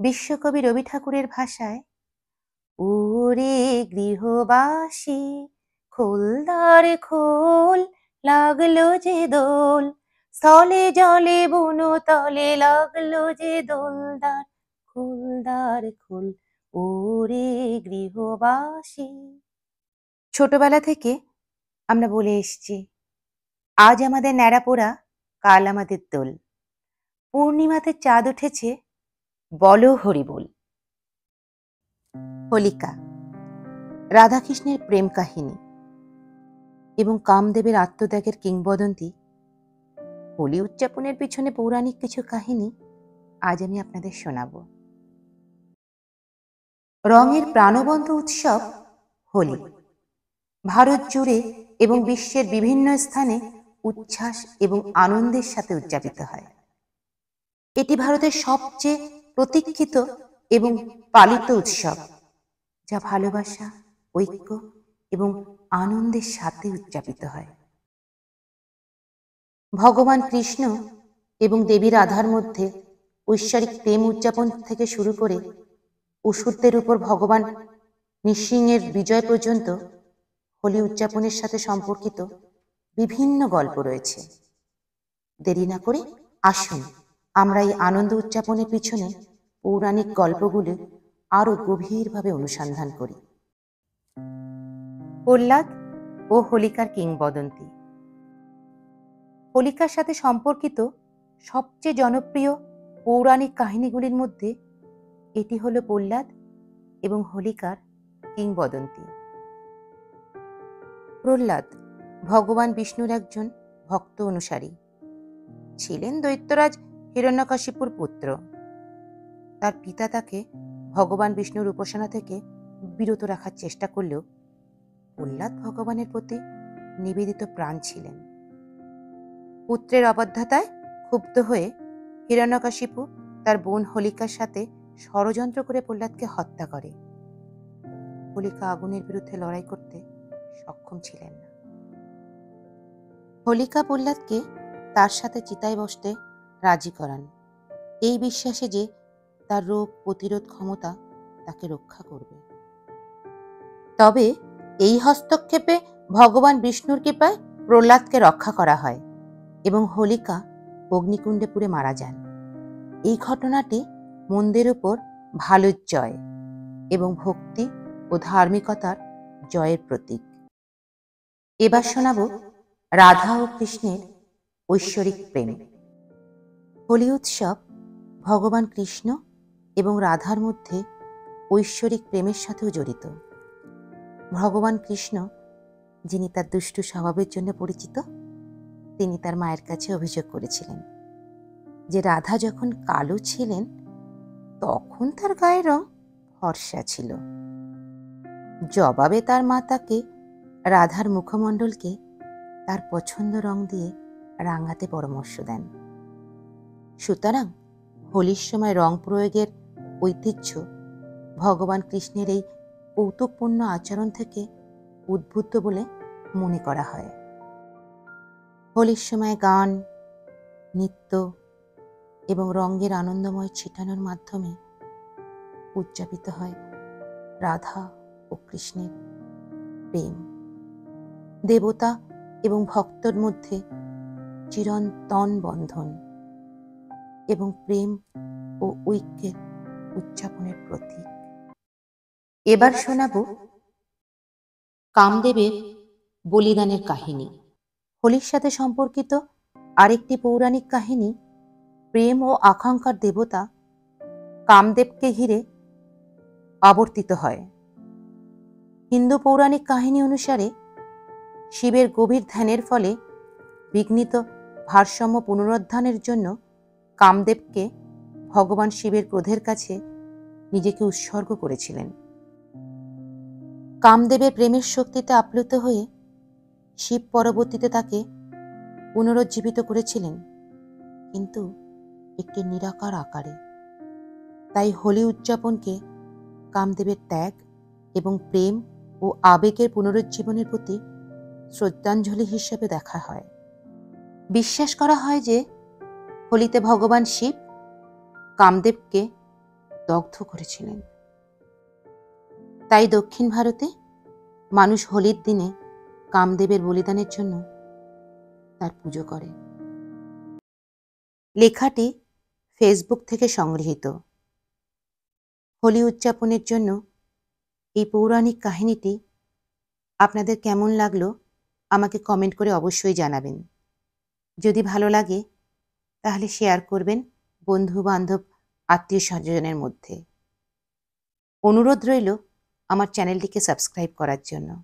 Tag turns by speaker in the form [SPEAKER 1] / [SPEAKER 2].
[SPEAKER 1] বিশ্বকবি রবি ঠাকুরের ভাষায়, ওরে গৃহবাসী খোলদার খোল, লাগলো যে দোল, স্থলে জলে বুনো তলে লাগলো যে দোলদার, খোলদার খোল, ওরে গৃহবাসী। ছোটবেলা থেকে আমরা বলে এসছি, আজ আমাদের ন্যাড়া পোড়া, কাল আমাদের দোল। পূর্ণিমাতে চাঁদ উঠেছে, বলো হরি বল। হোলিকা রাধাকৃষ্ণের প্রেম কাহিনী এবং কামদেবের আত্মত্যাগের কিংবদন্তি, হোলি উদযাপনের পিছনে পৌরাণিক কিছু কাহিনী আজ আমি আপনাদের শোনাব। রঙের প্রাণবন্ত উৎসব হোলি ভারত জুড়ে এবং বিশ্বের বিভিন্ন স্থানে উচ্ছ্বাস এবং আনন্দের সাথে উদযাপিত হয়। এটি ভারতের সবচেয়ে প্রতীক্ষিত এবং পালিত উৎসব, যা ভালোবাসা, ঐক্য এবং আনন্দের সাথে উদযাপিত হয়। ভগবান কৃষ্ণ এবং দেবী রাধার মধ্যে ঐশ্বরিক প্রেম উদযাপন থেকে শুরু করে অসুরদের উপর ভগবান নৃসিংহের বিজয় পর্যন্ত হোলি উদযাপনের সাথে সম্পর্কিত বিভিন্ন গল্প রয়েছে। দেরি না করে আসুন আমরা এই আনন্দ উদযাপনের পিছনে পৌরাণিক গল্পগুলি আরো গভীরভাবে অনুসন্ধান করি। প্রহ্লাদ ও হোলিকার কিংবদন্তি। হোলিকার সাথে সম্পর্কিত সবচেয়ে জনপ্রিয় পৌরাণিক কাহিনীগুলির মধ্যে এটি হলো প্রহ্লাদ এবং হোলিকার কিংবদন্তি। প্রহ্লাদ ভগবান বিষ্ণুর একজন ভক্ত অনুসারী ছিলেন। দৈত্যরাজ হিরণ্যকশিপুর পুত্র। তার পিতা তাকে ভগবান বিষ্ণুর উপাসনা থেকে বিরত রাখার চেষ্টা করলেও প্রহ্লাদ ভগবানের প্রতি নিবেদিত প্রাণ ছিলেন। পুত্রের অবাধ্যতায় ক্ষুব্ধ হয়ে হিরণ্যকশিপু তার বোন হোলিকার সাথে ষড়যন্ত্র করে প্রহ্লাদকে হত্যা করে। হোলিকা আগুনের বিরুদ্ধে লড়াই করতে সক্ষম ছিলেন না। হোলিকা প্রহ্লাদকে তার সাথে চিতায় বসতে রাজি করান, এই বিশ্বাসে যে তার রোগ প্রতিরোধ ক্ষমতা তাকে রক্ষা করবে। তবে এই হস্তক্ষেপে ভগবান বিষ্ণুর কৃপায় প্রহ্লাদকে রক্ষা করা হয় এবং হোলিকা অগ্নিকুণ্ডে পুড়ে মারা যান। এই ঘটনাটি মন্দের উপর ভালোর জয় এবং ভক্তি ও ধার্মিকতার জয়ের প্রতীক। এবার শোনাব রাধা ও কৃষ্ণের ঐশ্বরিক প্রেম। হোলি উৎসব ভগবান কৃষ্ণ এবং রাধার মধ্যে ঐশ্বরিক প্রেমের সাথেও জড়িত। ভগবান কৃষ্ণ, যিনি তার দুষ্টু স্বভাবের জন্য পরিচিত, তিনি তার মায়ের কাছে অভিযোগ করেছিলেন যে রাধা যখন কালো ছিলেন তখন তার গায়ের রং ফর্সা ছিল। জবাবে তার মা তাকে রাধার মুখমণ্ডলকে তার পছন্দ রং দিয়ে রাঙাতে পরামর্শ দেন। সুতরাং হোলির সময় রং প্রয়োগের ঐতিহ্য ভগবান কৃষ্ণের এই কৌতুকপূর্ণ আচরণ থেকে উদ্বুদ্ধ বলে মনে করা হয়। হোলির সময় গান, নৃত্য এবং রঙের আনন্দময় ছিটানোর মাধ্যমে উদযাপিত হয় রাধা ও কৃষ্ণের প্রেম। দেবতা এবং ভক্তর মধ্যে চিরন্তন বন্ধন এবং প্রেম ও ঐক্যের উদযাপনের প্রতীক। এবার শোনাব কামদেবের বলিদানের কাহিনী। হোলির সাথে সম্পর্কিত আরেকটি পৌরাণিক কাহিনী প্রেম ও আকাঙ্ক্ষার দেবতা কামদেবকে ঘিরে আবর্তিত হয়। হিন্দু পৌরাণিক কাহিনী অনুসারে শিবের গভীর ধ্যানের ফলে বিঘ্নিত ভারসাম্য পুনরুদ্ধারের জন্য কামদেবকে ভগবান শিবের ক্রোধের কাছে নিজেকে উৎসর্গ করেছিলেন। কামদেবের প্রেমের শক্তিতে আপ্লুত হয়ে শিব পরবর্তীতে তাকে পুনরুজ্জীবিত করেছিলেন, কিন্তু একটি নিরাকার আকারে। তাই হোলি উদযাপনকে কামদেবের ত্যাগ এবং প্রেম ও আবেগের পুনরুজ্জীবনের প্রতি শ্রদ্ধাঞ্জলি হিসেবে দেখা হয়। বিশ্বাস করা হয় যে হোলিতে ভগবান শিব কামদেবকে দগ্ধ করেছিলেন। তাই দক্ষিণ ভারতে মানুষ হোলির দিনে কামদেবের বলিদানের জন্য তার পুজো করে। লেখাটি ফেসবুক থেকে সংগৃহীত। হোলি উদযাপনের জন্য এই পৌরাণিক কাহিনীটি আপনাদের কেমন লাগলো আমাকে কমেন্ট করে অবশ্যই জানাবেন। যদি ভালো লাগে তাহলে শেয়ার করবেন বন্ধু বান্ধব আত্মীয় স্বজনের মধ্যে। অনুরোধ রইল আমার চ্যানেলটিকে সাবস্ক্রাইব করার জন্য।